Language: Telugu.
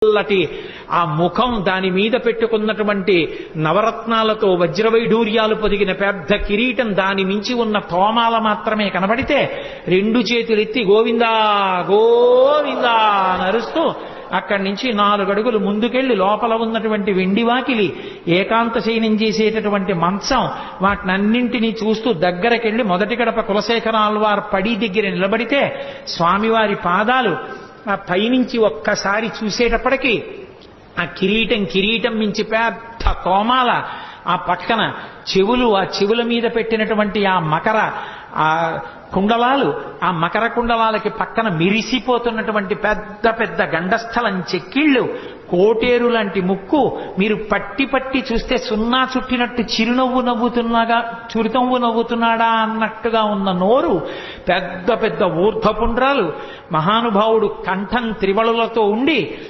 తెల్లటి ఆ ముఖం, దాని మీద పెట్టుకున్నటువంటి నవరత్నాలతో వజ్రవైఢూర్యాలు పొదిగిన పెద్ద కిరీటం, దాని మించి ఉన్న తోమాల మాత్రమే కనబడితే రెండు చేతులెత్తి గోవిందా గోవిందా నరుస్తూ అక్కడి నుంచి 4 అడుగులు ముందుకెళ్లి లోపల ఉన్నటువంటి వెండి వాకిలి, ఏకాంత శయనం చేసేటటువంటి మంచం, వాటినన్నింటినీ చూస్తూ దగ్గరకెళ్లి మొదటి గడప కులశేఖరాల్వార్ పడి దగ్గర నిలబడితే స్వామివారి పాదాలు ఆ పైనుంచి ఒక్కసారి చూసేటప్పటికీ ఆ కిరీటం మించి పెద్ద తోమాల, ఆ పక్కన చెవులు, ఆ చెవుల మీద పెట్టినటువంటి ఆ మకర ఆ కుండలాలు, ఆ మకర కుండలాలకి పక్కన మిరిసిపోతున్నటువంటి పెద్ద పెద్ద గండస్థలం చెక్కిళ్ళు, కోటేరు లాంటి ముక్కు, మీరు పట్టి పట్టి చూస్తే సున్నా చుట్టినట్టు చిరునవ్వు నవ్వుతున్నాడా అన్నట్టుగా ఉన్న నోరు, పెద్ద పెద్ద ఊర్ధ్వపుండ్రాలు, మహానుభావుడు కంఠం త్రివళులతో ఉండి